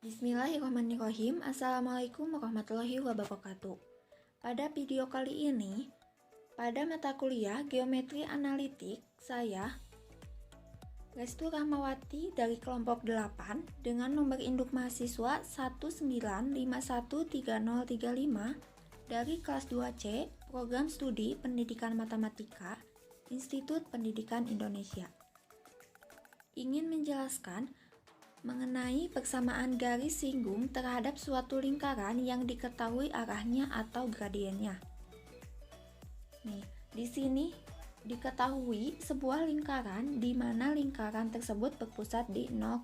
Bismillahirrahmanirrahim. Assalamualaikum warahmatullahi wabarakatuh. Pada video kali ini, pada mata kuliah Geometri Analitik, saya, Restu Rahmawati dari kelompok 8 dengan nomor induk mahasiswa 1951305 dari kelas 2C, Program Studi Pendidikan Matematika, Institut Pendidikan Indonesia, ingin menjelaskan mengenai persamaan garis singgung terhadap suatu lingkaran yang diketahui arahnya atau gradiennya. Nih, di sini diketahui sebuah lingkaran di mana lingkaran tersebut berpusat di 0,0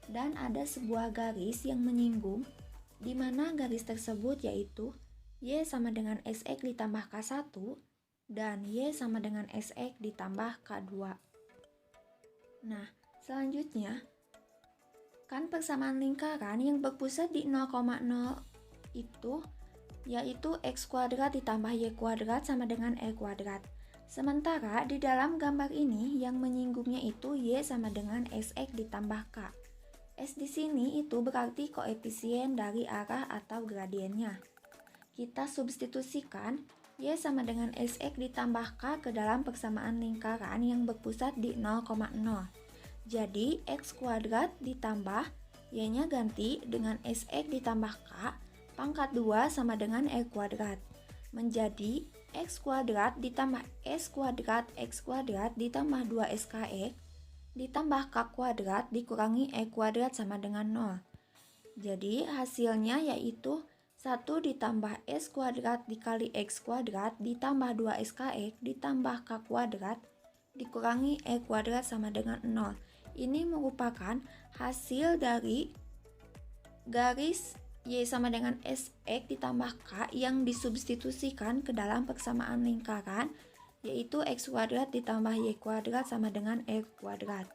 dan ada sebuah garis yang menyinggung di mana garis tersebut yaitu Y sama dengan SX ditambah K1 dan Y sama dengan SX ditambah K2. Nah, selanjutnya kan persamaan lingkaran yang berpusat di 0,0 itu yaitu x kuadrat ditambah y kuadrat sama dengan e kuadrat. Sementara di dalam gambar ini yang menyinggungnya itu y sama dengan sx ditambah k. S di sini itu berarti koefisien dari arah atau gradiennya. Kita substitusikan y sama dengan sx ditambah k ke dalam persamaan lingkaran yang berpusat di 0,0. Jadi x kuadrat ditambah y-nya ganti dengan sx ditambah k pangkat 2 sama dengan e kuadrat. Menjadi x kuadrat ditambah s kuadrat x kuadrat ditambah 2skx ditambah k kuadrat dikurangi e kuadrat sama dengan 0. Jadi hasilnya yaitu 1 ditambah s kuadrat dikali x kuadrat ditambah 2skx ditambah k kuadrat dikurangi e kuadrat sama dengan 0. Ini merupakan hasil dari garis Y sama dengan SX ditambah K yang disubstitusikan ke dalam persamaan lingkaran, yaitu X kuadrat ditambah Y kuadrat sama dengan E kuadrat.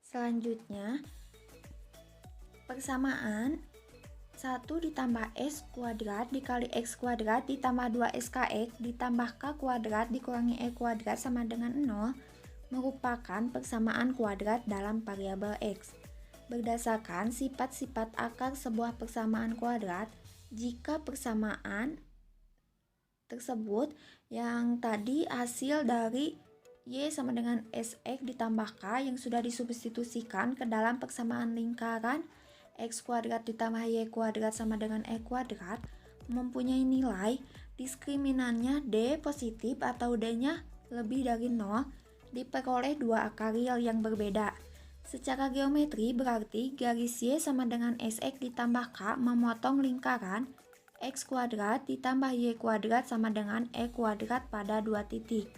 Selanjutnya, persamaan 1 ditambah S kuadrat dikali X kuadrat ditambah 2skx ditambah K kuadrat dikurangi E kuadrat sama dengan 0 merupakan persamaan kuadrat dalam variabel X. Berdasarkan sifat-sifat akar sebuah persamaan kuadrat, jika persamaan tersebut yang tadi hasil dari Y sama dengan SX ditambah K yang sudah disubstitusikan ke dalam persamaan lingkaran X kuadrat ditambah Y kuadrat sama dengan E kuadrat mempunyai nilai diskriminannya D positif atau D-nya lebih dari 0 diperoleh dua akar real yang berbeda. Secara geometri berarti garis Y sama dengan SX ditambah K memotong lingkaran X kuadrat ditambah Y kuadrat sama dengan E kuadrat pada dua titik.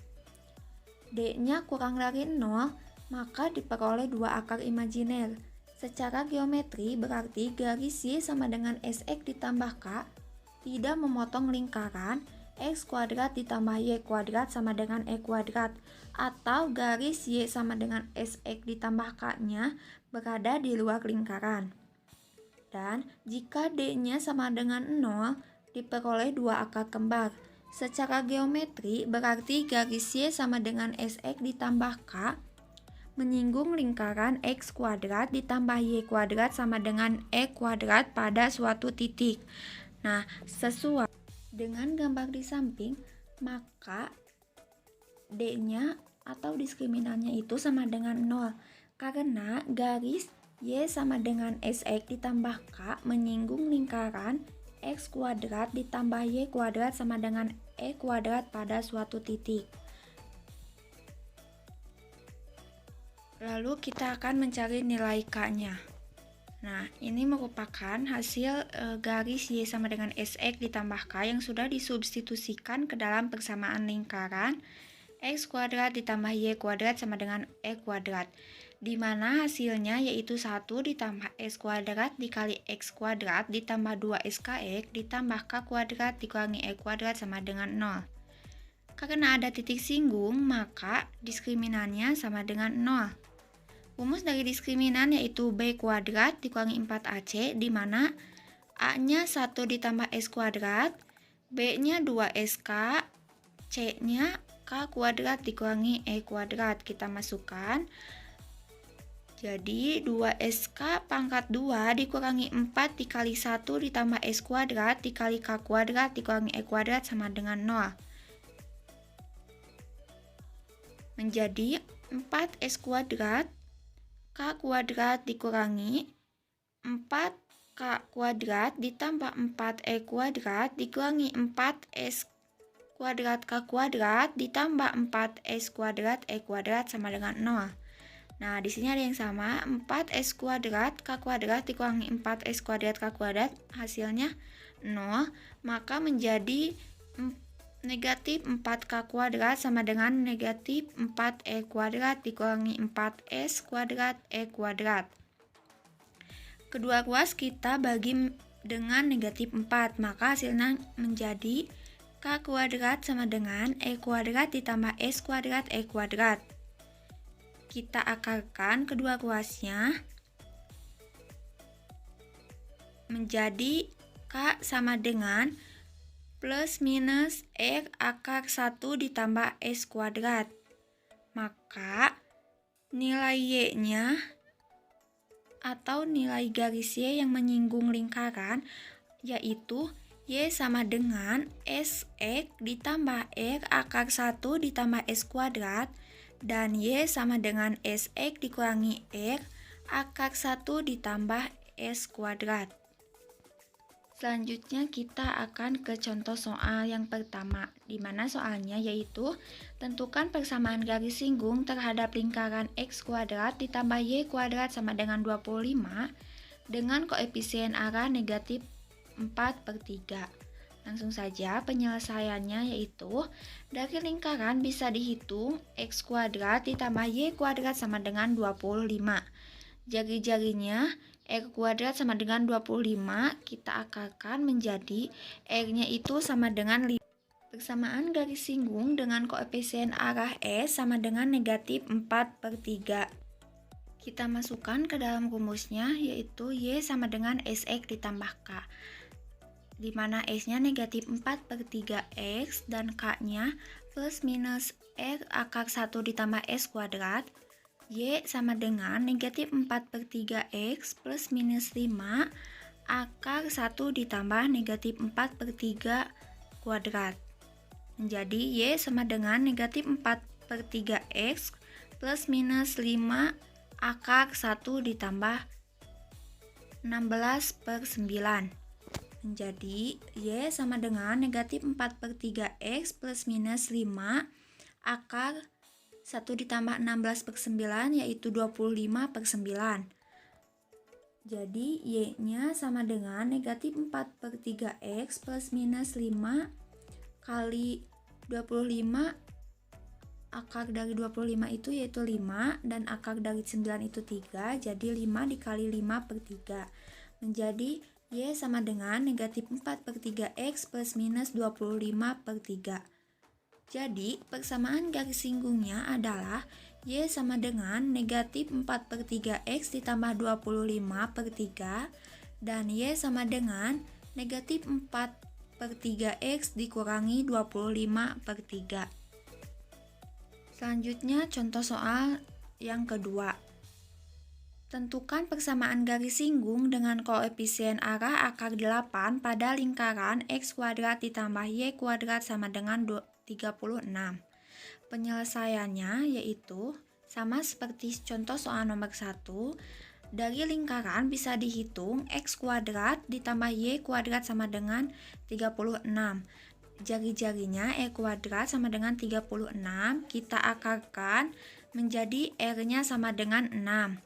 D-nya kurang dari 0, maka diperoleh dua akar imajiner. Secara geometri berarti garis Y sama dengan SX ditambah K tidak memotong lingkaran X kuadrat ditambah Y kuadrat sama dengan E kuadrat, atau garis Y sama dengan SX ditambah K-nya berada di luar lingkaran. Dan jika D-nya sama dengan 0, diperoleh dua akar kembar. Secara geometri berarti garis Y sama dengan SX ditambah K menyinggung lingkaran X kuadrat ditambah Y kuadrat sama dengan E kuadrat pada suatu titik. Nah, sesuai dengan gambar di samping, maka D-nya atau diskriminannya itu sama dengan 0 karena garis Y sama dengan SX ditambah K menyinggung lingkaran X kuadrat ditambah Y kuadrat sama dengan E kuadrat pada suatu titik. Lalu kita akan mencari nilai K-nya. Nah, ini merupakan hasil garis Y sama dengan SX ditambah K yang sudah disubstitusikan ke dalam persamaan lingkaran X kuadrat ditambah Y kuadrat sama dengan E kuadrat, di mana hasilnya yaitu 1 ditambah S kuadrat dikali X kuadrat ditambah 2skx ditambah K kuadrat dikurangi E kuadrat sama dengan 0. Karena ada titik singgung, maka diskriminannya sama dengan 0. Rumus dari diskriminan yaitu B kuadrat dikurangi 4AC, di mana A-nya 1 ditambah S kuadrat, B-nya 2SK, C-nya K kuadrat dikurangi E kuadrat. Kita masukkan. Jadi 2SK pangkat 2 dikurangi 4 dikali 1 ditambah S kuadrat dikali K kuadrat dikurangi E kuadrat sama dengan 0. Menjadi 4S kuadrat K kuadrat dikurangi 4K kuadrat ditambah 4E kuadrat dikurangi 4S kuadrat K kuadrat ditambah 4S kuadrat E kuadrat sama dengan 0. Nah, di sini ada yang sama, 4S kuadrat K kuadrat dikurangi 4S kuadrat K kuadrat, hasilnya 0, maka menjadi negatif 4K kuadrat sama dengan negatif 4E kuadrat dikurangi 4S kuadrat E kuadrat. Kedua ruas kita bagi dengan negatif 4, maka hasilnya menjadi K kuadrat sama dengan E kuadrat ditambah S kuadrat E kuadrat. Kita akarkan kedua ruasnya menjadi K sama dengan plus minus R akar 1 ditambah S kuadrat. Maka nilai Y-nya atau nilai garis Y yang menyinggung lingkaran yaitu Y sama dengan SX ditambah R akar 1 ditambah S kuadrat dan Y sama dengan SX dikurangi R akar 1 ditambah S kuadrat. Selanjutnya kita akan ke contoh soal yang pertama, di mana soalnya yaitu tentukan persamaan garis singgung terhadap lingkaran X kuadrat ditambah Y kuadrat sama dengan 25 dengan koefisien arah negatif 4/3. Langsung saja penyelesaiannya yaitu dari lingkaran bisa dihitung X kuadrat ditambah Y kuadrat sama dengan 25. Jari-jarinya R kuadrat sama dengan 25, kita akarkan menjadi R-nya itu sama dengan 5. Persamaan garis singgung dengan koefisien arah S sama dengan negatif 4/3. Kita masukkan ke dalam rumusnya yaitu Y sama dengan SX ditambah K, di mana S-nya negatif 4/3X dan K-nya plus minus R akar 1 ditambah S kuadrat. Y sama dengan negatif 4/3X plus minus 5 akar 1 ditambah negatif 4/3 kuadrat. Menjadi Y sama dengan negatif 4/3X plus minus 5 akar 1 ditambah 16/9. Menjadi Y sama dengan negatif 4/3X plus minus 5 akar 1 ditambah 16/9 yaitu 25/9. Jadi Y-nya sama dengan negatif 4/3X plus minus 5 kali 25, akar dari 25 itu yaitu 5 dan akar dari 9 itu 3, jadi 5 dikali 5/3. Menjadi Y sama dengan negatif 4/3X plus minus 25/3. Jadi, persamaan garis singgungnya adalah Y sama dengan negatif 4/3X ditambah 25/3 dan Y sama dengan negatif 4/3X dikurangi 25/3. Selanjutnya contoh soal yang kedua. Tentukan persamaan garis singgung dengan koefisien arah akar 8 pada lingkaran X kuadrat ditambah Y kuadrat sama dengan 36. Penyelesaiannya yaitu sama seperti contoh soal nomor 1. Dari lingkaran bisa dihitung X kuadrat ditambah Y kuadrat sama dengan 36. Jari-jarinya E kuadrat sama dengan 36. Kita akarkan menjadi R-nya sama dengan 6.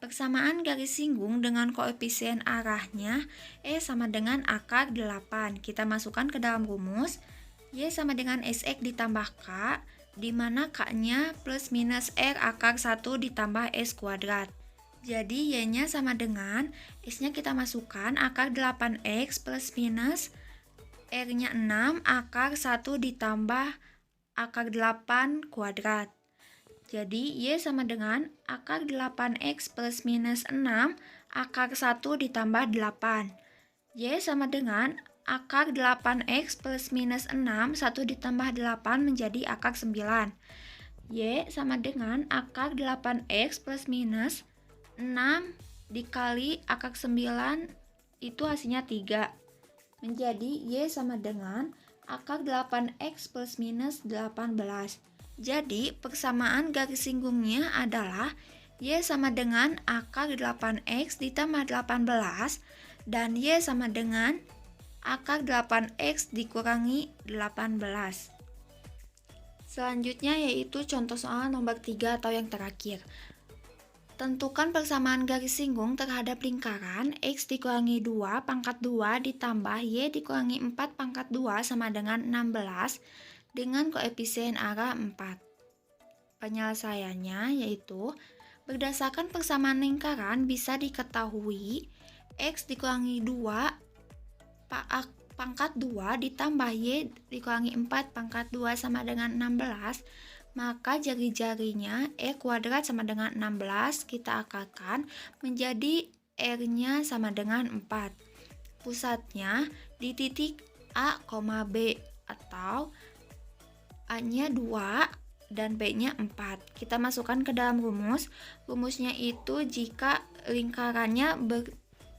Persamaan garis singgung dengan koefisien arahnya E sama dengan akar 8. Kita masukkan ke dalam rumus. Y sama dengan SX ditambah K, di mana K-nya plus minus R akar 1 ditambah S kuadrat. Jadi Y-nya sama dengan S-nya kita masukkan akar 8X plus minus R-nya 6 akar 1 ditambah akar 8 kuadrat. Jadi Y sama dengan akar 8X plus minus 6 akar 1 ditambah 8. Y sama dengan akar 8X plus minus 6, 1 ditambah 8 menjadi akar 9. Y sama dengan akar 8X plus minus 6 dikali akar 9 itu hasilnya 3. Menjadi Y sama dengan akar 8X plus minus 18. Jadi persamaan garis singgungnya adalah Y sama dengan akar 8X ditambah 18 dan Y sama dengan akar 8X dikurangi 18. Selanjutnya yaitu contoh soal nomor 3 atau yang terakhir. Tentukan persamaan garis singgung terhadap lingkaran X dikurangi 2 pangkat 2 ditambah Y dikurangi 4 pangkat 2 sama dengan 16 dengan koefisien arah 4. Penyelesaiannya yaitu berdasarkan persamaan lingkaran bisa diketahui X dikurangi 2 pangkat 2 ditambah Y dikurangi 4 pangkat 2 sama dengan 16, maka jari-jarinya E kuadrat sama dengan 16 kita akarkan menjadi R-nya sama dengan 4. Pusatnya di titik A, B atau A-nya 2 dan B-nya 4. Kita masukkan ke dalam rumus. Rumusnya itu jika lingkarannya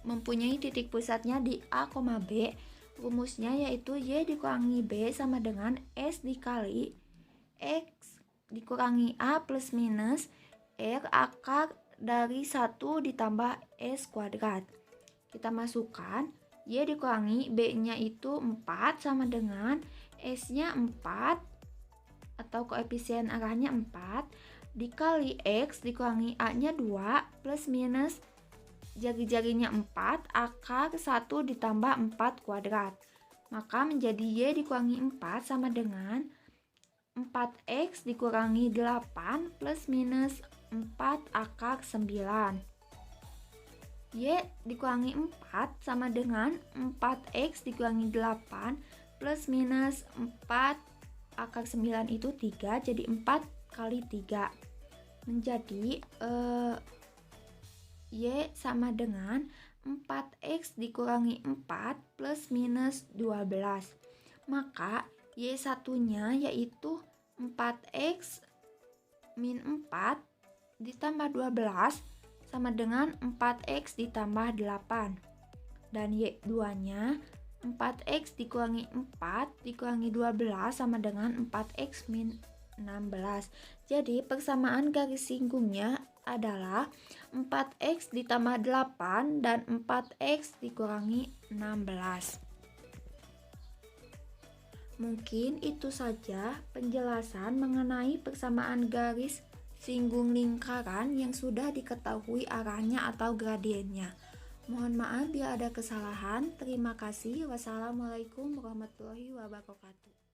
mempunyai titik pusatnya di A, B, rumusnya yaitu Y dikurangi B sama dengan S dikali X dikurangi A plus minus R akar dari 1 ditambah S kuadrat. Kita masukkan Y dikurangi B-nya itu 4 sama dengan S-nya 4 atau koefisien arahnya 4 dikali X dikurangi A-nya 2 plus minus jari-jarinya 4 akar 1 ditambah 4 kuadrat. Maka menjadi Y dikurangi 4 sama dengan 4X dikurangi 8 plus minus 4 akar 9. Y dikurangi 4 sama dengan 4X dikurangi 8 plus minus 4 akar 9 itu 3, jadi 4 kali 3. Menjadi Y sama dengan 4X dikurangi 4 plus minus 12. Maka Y satunya yaitu 4X min 4 ditambah 12 sama dengan 4X ditambah 8. Dan Y2 nya 4X dikurangi 4 dikurangi 12 sama dengan 4X min 16. Jadi persamaan garis singgungnya adalah 4X ditambah 8 dan 4X dikurangi 16. Mungkin itu saja penjelasan mengenai persamaan garis singgung lingkaran yang sudah diketahui arahnya atau gradiennya. Mohon maaf bila ada kesalahan. Terima kasih. Wassalamualaikum warahmatullahi wabarakatuh.